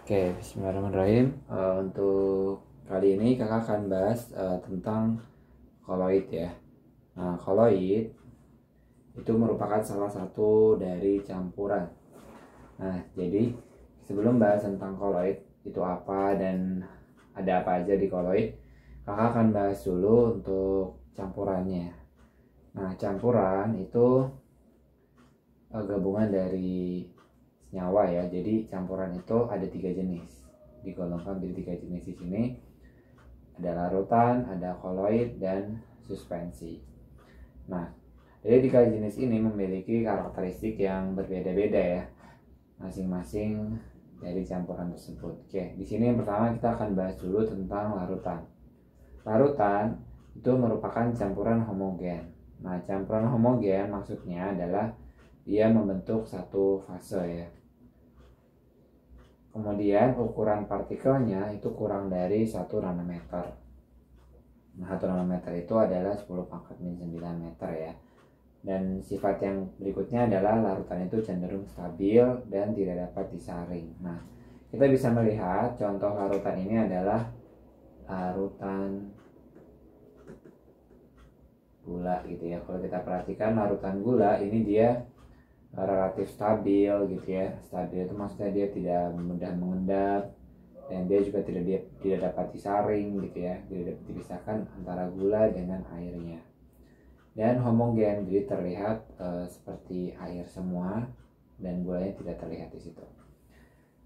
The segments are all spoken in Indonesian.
Oke, bismillahirrahmanirrahim. Untuk kali ini kakak akan bahas tentang koloid ya. Nah, koloid itu merupakan salah satu dari campuran. Nah, jadi sebelum bahas tentang koloid itu apa dan ada apa aja di koloid, kakak akan bahas dulu untuk campurannya. Nah, campuran itu gabungan dari senyawa ya. Jadi campuran itu ada 3 jenis, digolongkan menjadi 3 jenis di sini. Ada larutan, ada koloid, dan suspensi. Nah, dari 3 jenis ini memiliki karakteristik yang berbeda-beda ya, masing-masing dari campuran tersebut. Oke, di sini yang pertama kita akan bahas dulu tentang larutan. Larutan itu merupakan campuran homogen. Nah, campuran homogen maksudnya adalah dia membentuk satu fase ya. Kemudian ukuran partikelnya itu kurang dari 1 nanometer. Nah, 1 nanometer itu adalah 10 pangkat min 9 meter ya. Dan sifat yang berikutnya adalah larutan itu cenderung stabil dan tidak dapat disaring. Nah, kita bisa melihat contoh larutan ini adalah larutan gula gitu ya. Kalau kita perhatikan larutan gula ini dia relatif stabil gitu ya. Stabil itu maksudnya dia tidak mudah mengendap dan dia juga tidak dapat disaring gitu ya, tidak dapat dipisahkan antara gula dengan airnya. Dan homogen, jadi terlihat seperti air semua dan gulanya tidak terlihat di situ.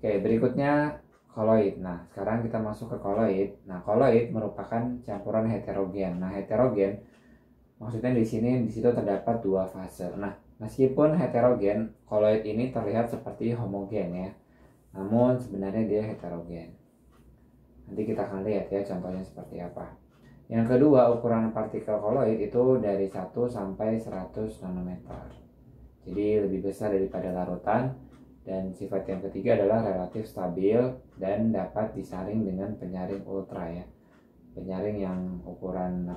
Oke, berikutnya koloid. Nah, sekarang kita masuk ke koloid. Nah, koloid merupakan campuran heterogen. Nah, heterogen maksudnya di situ terdapat 2 fase. Nah, meskipun heterogen, koloid ini terlihat seperti homogen ya. Namun sebenarnya dia heterogen. Nanti kita akan lihat ya contohnya seperti apa. Yang kedua, ukuran partikel koloid itu dari 1 sampai 100 nanometer. Jadi lebih besar daripada larutan. Dan sifat yang ketiga adalah relatif stabil dan dapat disaring dengan penyaring ultra ya. Penyaring yang ukuran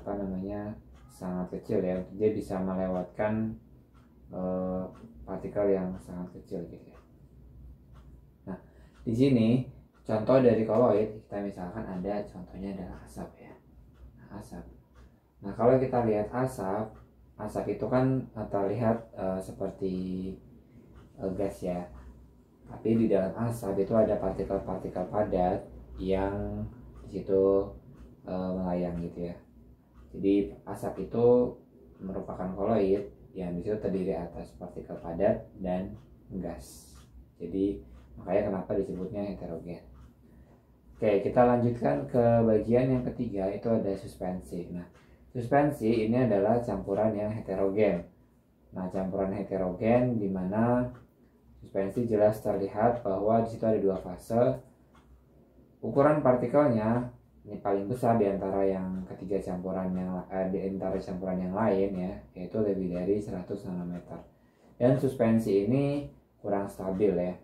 sangat kecil ya. Dia bisa melewatkan partikel yang sangat kecil gitu ya. Nah, di sini contoh dari koloid kita misalkan ada contohnya adalah asap ya. Nah, asap. Nah, kalau kita lihat asap itu kan terlihat seperti gas ya. Tapi di dalam asap itu ada partikel-partikel padat yang di situ melayang gitu ya. Jadi asap itu merupakan koloid yang disitu terdiri atas partikel padat dan gas. Jadi makanya kenapa disebutnya heterogen. Oke, kita lanjutkan ke bagian yang ketiga, itu ada suspensi. Nah, suspensi ini adalah campuran yang heterogen. Nah, campuran heterogen di mana suspensi jelas terlihat bahwa di situ ada 2 fase. Ukuran partikelnya ini paling besar di antara yang ketiga campuran yang lain ya, yaitu lebih dari 100 nanometer. Dan suspensi ini kurang stabil ya.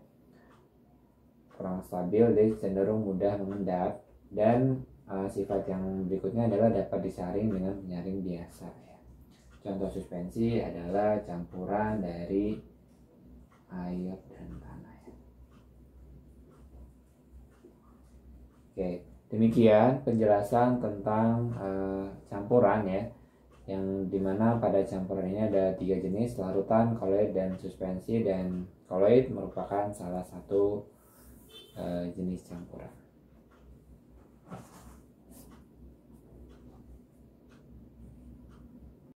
Kurang stabil, dia cenderung mudah mengendap dan sifat yang berikutnya adalah dapat disaring dengan penyaring biasa ya. Contoh suspensi adalah campuran dari air dan tanah ya. Oke, demikian penjelasan tentang campuran ya, yang dimana pada campuran ini ada 3 jenis, larutan, koloid, dan suspensi. Dan koloid merupakan salah satu jenis campuran.